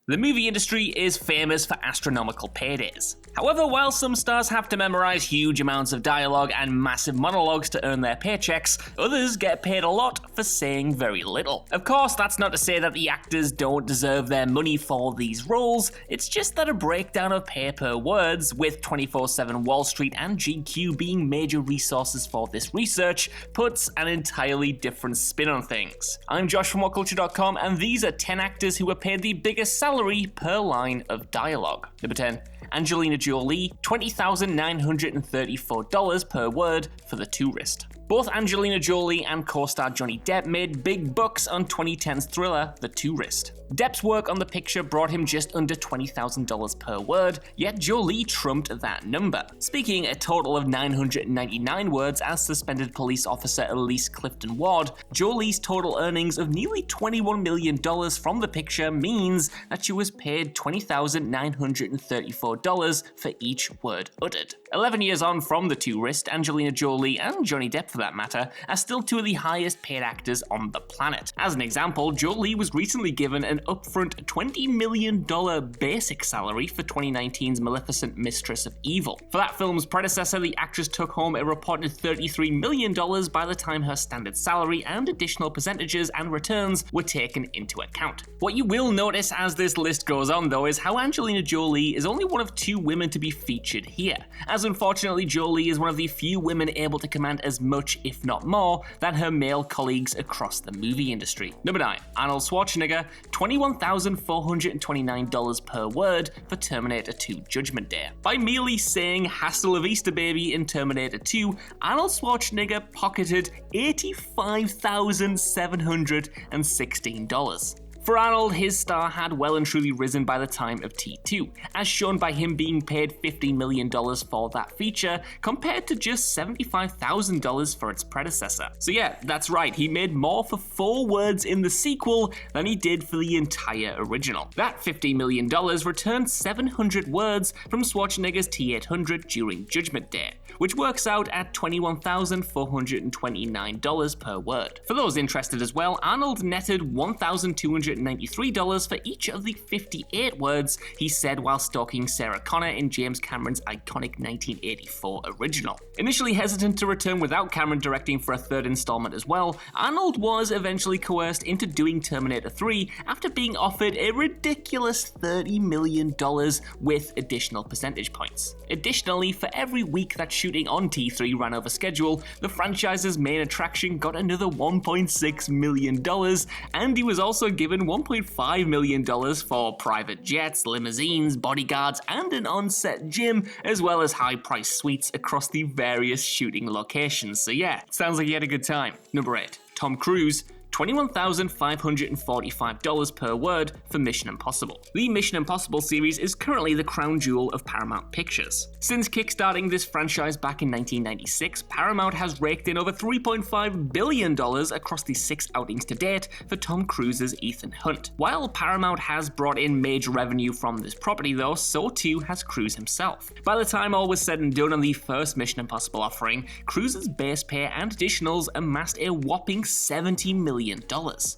The movie industry is famous for astronomical paydays. However, while some stars have to memorize huge amounts of dialogue and massive monologues to earn their paychecks, others get paid a lot for saying very little. Of course, that's not to say that the actors don't deserve their money for these roles, it's just that a breakdown of pay per words, with 24/7 Wall Street and GQ being major resources for this research, puts an entirely different spin on things. I'm Josh from WhatCulture.com, and these are 10 actors who were paid the biggest salary per line of dialogue. Number 10. Angelina Jolie, $20,934 per word for The Tourist. Both Angelina Jolie and co-star Johnny Depp made big bucks on 2010's thriller The Tourist. Depp's work on the picture brought him just under $20,000 per word, yet Jolie trumped that number, speaking a total of 999 words as suspended police officer Elise Clifton Ward. Jolie's total earnings of nearly $21 million from the picture means that she was paid $20,934 for each word uttered. 11 years on from The Tourist, Angelina Jolie and Johnny Depp, for that matter, are still two of the highest paid actors on the planet. As an example, Jolie was recently given an upfront $20 million basic salary for 2019's Maleficent Mistress of Evil. For that film's predecessor, the actress took home a reported $33 million by the time her standard salary and additional percentages and returns were taken into account. What you will notice as this list goes on, though, is how Angelina Jolie is only one of two women to be featured here, as unfortunately Jolie is one of the few women able to command as much, if not more, than her male colleagues across the movie industry. Number 9. Arnold Schwarzenegger, $21,429 per word for Terminator 2 Judgment Day. By merely saying "Hasta la vista, baby" in Terminator 2, Arnold Schwarzenegger pocketed $85,716. For Arnold, his star had well and truly risen by the time of T2, as shown by him being paid $50 million for that feature, compared to just $75,000 for its predecessor. So yeah, that's right, he made more for 4 words in the sequel than he did for the entire original. That $50 million returned 700 words from Schwarzenegger's T-800 during Judgment Day, which works out at $21,429 per word. For those interested as well, Arnold netted $1,293 for each of the 58 words he said while stalking Sarah Connor in James Cameron's iconic 1984 original. Initially hesitant to return without Cameron directing for a third installment as well, Arnold was eventually coerced into doing Terminator 3 after being offered a ridiculous $30 million with additional percentage points. Additionally, for every week that shooting on T3 ran over schedule, the franchise's main attraction got another $1.6 million, and he was also given $1.5 million for private jets, limousines, bodyguards, and an on-set gym, as well as high-priced suites across the various shooting locations. So yeah, sounds like he had a good time. Number 8. Tom Cruise, $21,545 per word for Mission Impossible. The Mission Impossible series is currently the crown jewel of Paramount Pictures. Since kickstarting this franchise back in 1996, Paramount has raked in over $3.5 billion across the 6 outings to date for Tom Cruise's Ethan Hunt. While Paramount has brought in major revenue from this property though, so too has Cruise himself. By the time all was said and done on the first Mission Impossible offering, Cruise's base pay and additionals amassed a whopping $70 million.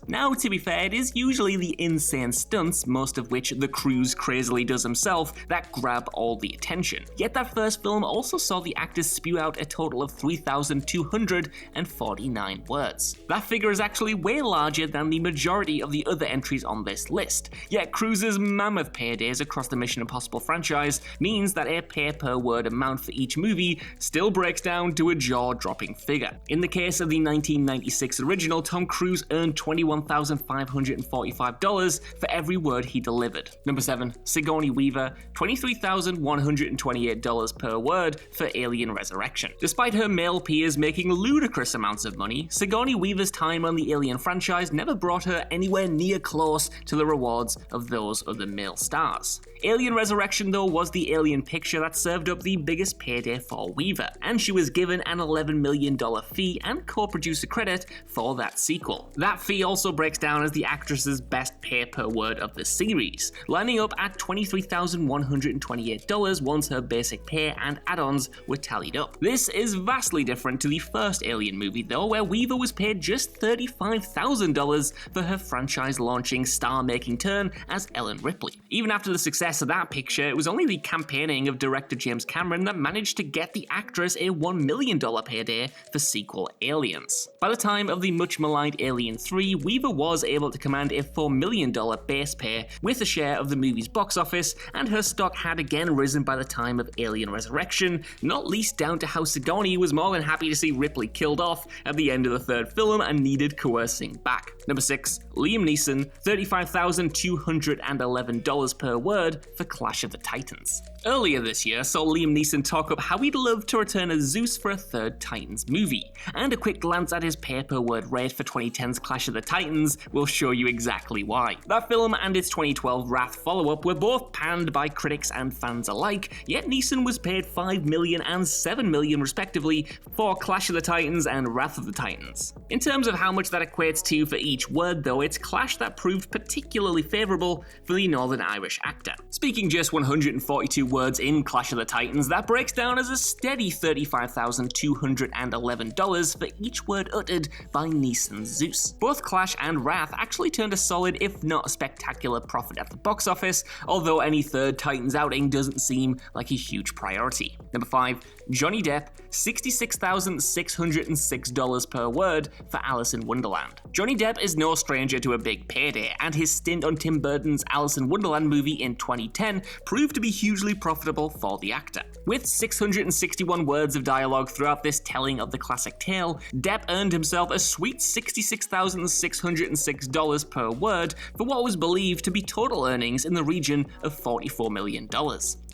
Now, to be fair, it is usually the insane stunts, most of which the Cruise crazily does himself, that grab all the attention. Yet that first film also saw the actors spew out a total of 3,249 words. That figure is actually way larger than the majority of the other entries on this list, yet Cruise's mammoth paydays across the Mission Impossible franchise means that a pay per word amount for each movie still breaks down to a jaw-dropping figure. In the case of the 1996 original, Tom Cruise earned $21,545 for every word he delivered. Number 7. Sigourney Weaver, $23,128 per word for Alien Resurrection. Despite her male peers making ludicrous amounts of money, Sigourney Weaver's time on the Alien franchise never brought her anywhere near close to the rewards of those other male stars. Alien Resurrection, though, was the Alien picture that served up the biggest payday for Weaver, and she was given an $11 million fee and co-producer credit for that sequel. $1. That fee also breaks down as the actress's best pay per word of the series, lining up at $23,128 once her basic pay and add-ons were tallied up. This is vastly different to the first Alien movie though, where Weaver was paid just $35,000 for her franchise-launching star-making turn as Ellen Ripley. Even after the success of that picture, it was only the campaigning of director James Cameron that managed to get the actress a $1 million payday for sequel Aliens. By the time of the much-maligned Alien 3, Weaver was able to command a $4 million base pay with a share of the movie's box office, and her stock had again risen by the time of Alien Resurrection, not least down to how Sigourney was more than happy to see Ripley killed off at the end of the third film and needed coercing back. Number 6. Liam Neeson, $35,211 per word for Clash of the Titans. Earlier this year saw Liam Neeson talk up how he'd love to return as Zeus for a third Titans movie, and a quick glance at his pay per word rate for 2010's Clash of the Titans will show you exactly why. That film and its 2012 Wrath follow-up were both panned by critics and fans alike, yet Neeson was paid $5 million and $7 million respectively for Clash of the Titans and Wrath of the Titans. In terms of how much that equates to for each word though, it's Clash that proved particularly favourable for the Northern Irish actor. Speaking just 142 words in Clash of the Titans, that breaks down as a steady $35,211 for each word uttered by Neeson's Zeus. Both Clash and Wrath actually turned a solid, if not a spectacular, profit at the box office, although any third Titans outing doesn't seem like a huge priority. Number 5. Johnny Depp, $66,606 per word for Alice in Wonderland. Johnny Depp is no stranger to a big payday, and his stint on Tim Burton's Alice in Wonderland movie in 2010 proved to be hugely profitable for the actor. With 661 words of dialogue throughout this telling of the classic tale, Depp earned himself a sweet $66,606 per word for what was believed to be total earnings in the region of $44 million.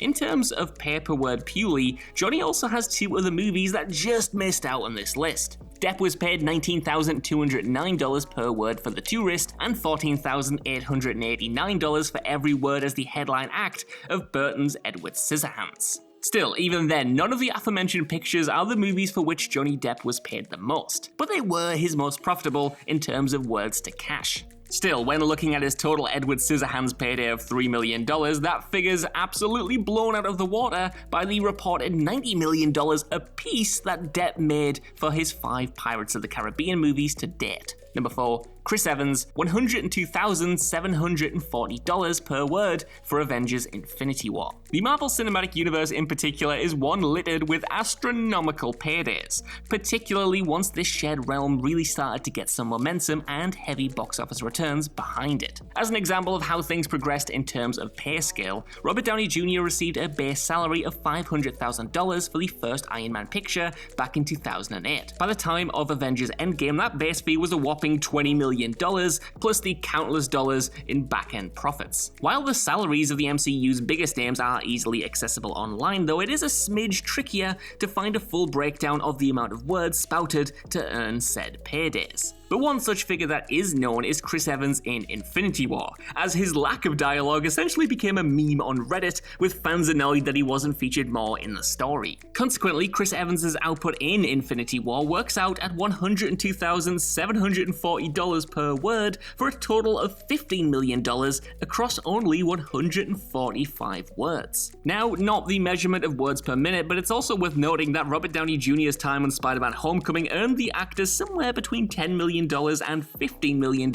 In terms of pay per word purely, Johnny also has two other movies that just missed out on this list. Depp was paid $19,209 per word for The Tourist and $14,889 for every word as the headline act of Burton's Edward Scissorhands. Still, even then, none of the aforementioned pictures are the movies for which Johnny Depp was paid the most, but they were his most profitable in terms of words to cash. Still, when looking at his total Edward Scissorhands payday of $3 million, that figure's absolutely blown out of the water by the reported $90 million apiece that Depp made for his 5 Pirates of the Caribbean movies to date. Number 4. Chris Evans, $102,740 per word for Avengers Infinity War. The Marvel Cinematic Universe in particular is one littered with astronomical paydays, particularly once this shared realm really started to get some momentum and heavy box office returns behind it. As an example of how things progressed in terms of pay scale, Robert Downey Jr. received a base salary of $500,000 for the first Iron Man picture back in 2008. By the time of Avengers Endgame, that base fee was a whopping $20 million, plus the countless dollars in back-end profits. While the salaries of the MCU's biggest names are easily accessible online, though, it is a smidge trickier to find a full breakdown of the amount of words spouted to earn said paydays. But one such figure that is known is Chris Evans in Infinity War, as his lack of dialogue essentially became a meme on Reddit, with fans annoyed that he wasn't featured more in the story. Consequently, Chris Evans' output in Infinity War works out at $102,740 per word for a total of $15 million across only 145 words. Now, not the measurement of words per minute, but it's also worth noting that Robert Downey Jr.'s time on Spider-Man Homecoming earned the actor somewhere between $10 million and $15 million,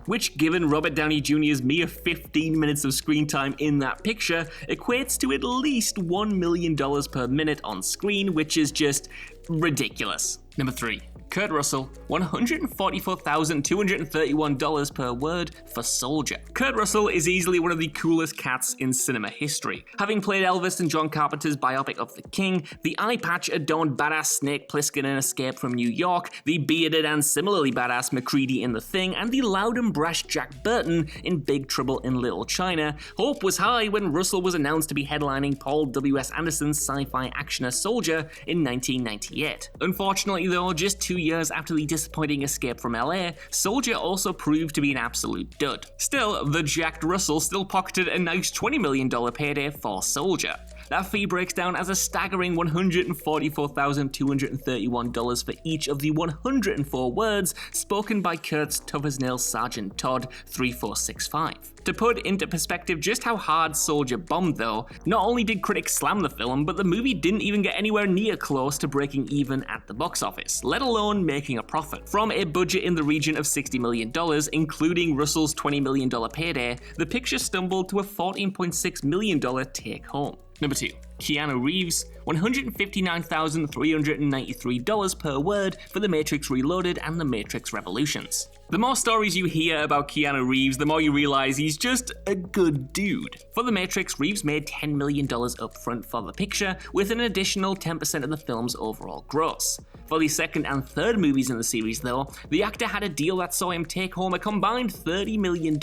which, given Robert Downey Jr.'s mere 15 minutes of screen time in that picture, equates to at least $1 million per minute on screen, which is just ridiculous. Number 3. Kurt Russell, $144,231 per word for Soldier. Kurt Russell is easily one of the coolest cats in cinema history. Having played Elvis in John Carpenter's biopic of The King, the eye patch-adorned badass Snake Plissken in Escape from New York, the bearded and similarly badass MacReady in The Thing, and the loud and brash Jack Burton in Big Trouble in Little China, hope was high when Russell was announced to be headlining Paul W.S. Anderson's sci-fi actioner Soldier in 1998. Unfortunately though, just 2 years after the disappointing Escape from LA, Soldier also proved to be an absolute dud. Still, the jacked Russell still pocketed a nice $20 million payday for Soldier. That fee breaks down as a staggering $144,231 for each of the 104 words spoken by Kurt's tough-as-nails Sergeant Todd 3465. To put into perspective just how hard Soldier bombed though, not only did critics slam the film, but the movie didn't even get anywhere near close to breaking even at the box office, let alone making a profit. From a budget in the region of $60 million, including Russell's $20 million payday, the picture stumbled to a $14.6 million take-home. Number 2. Keanu Reeves, $159,393 per word for The Matrix Reloaded and The Matrix Revolutions. The more stories you hear about Keanu Reeves, the more you realize he's just a good dude. For The Matrix, Reeves made $10 million upfront for the picture, with an additional 10% of the film's overall gross. For the second and third movies in the series though, the actor had a deal that saw him take home a combined $30 million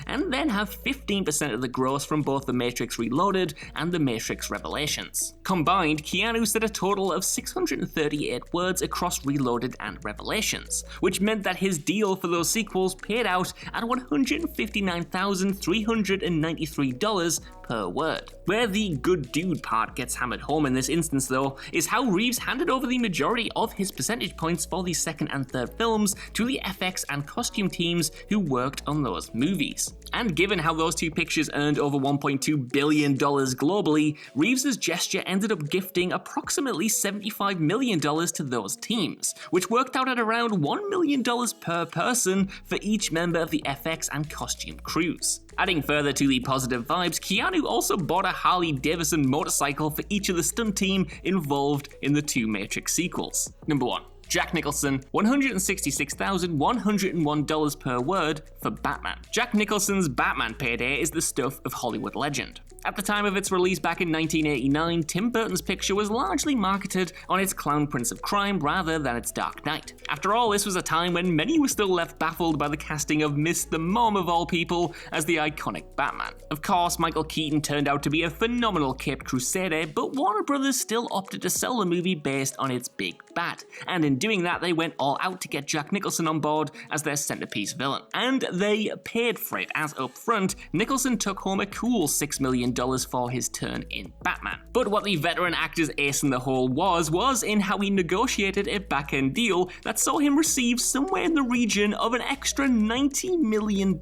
and then have 15% of the gross from both The Matrix Reloaded and The Matrix Revelations. Combined, Keanu said a total of 638 words across Reloaded and Revelations, which meant that his deal for those sequels paid out at $159,393 per word. Where the good dude part gets hammered home in this instance though, is how Reeves handed over the majority of his percentage points for the second and third films to the FX and costume teams who worked on those movies. And given how those two pictures earned over $1.2 billion globally, Reeves' gesture ended up gifting approximately $75 million to those teams, which worked out at around $1 million per person for each member of the FX and costume crews. Adding further to the positive vibes, Keanu also bought a Harley-Davidson motorcycle for each of the stunt team involved in the two Matrix sequels. Number 1. Jack Nicholson, $166,101 per word for Batman. Jack Nicholson's Batman payday is the stuff of Hollywood legend. At the time of its release back in 1989, Tim Burton's picture was largely marketed on its Clown Prince of Crime rather than its Dark Knight. After all, this was a time when many were still left baffled by the casting of Miss the Mom of all people as the iconic Batman. Of course, Michael Keaton turned out to be a phenomenal Caped Crusader, but Warner Brothers still opted to sell the movie based on its big bad, and in doing that they went all out to get Jack Nicholson on board as their centerpiece villain. And they paid for it, as up front, Nicholson took home a cool $6 million for his turn in Batman. But what the veteran actor's ace in the hole was in how he negotiated a back-end deal that saw him receive somewhere in the region of an extra $90 million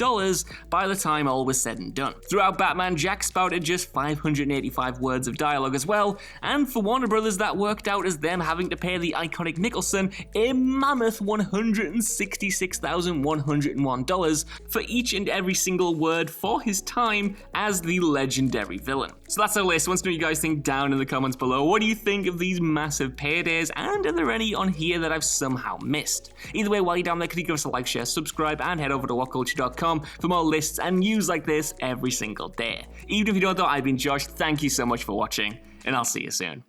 by the time all was said and done. Throughout Batman, Jack spouted just 585 words of dialogue as well, and for Warner Brothers that worked out as them having to pay the iconic Nicholson a mammoth $166,101 for each and every single word for his time as the legendary villain. So that's our list. I want to know what you guys think down in the comments below. What do you think of these massive paydays, and are there any on here that I've somehow missed? Either way, while you're down there, could you give us a like, share, subscribe, and head over to whatculture.com for more lists and news like this every single day. Even if you don't know, I've been Josh. Thank you so much for watching, and I'll see you soon.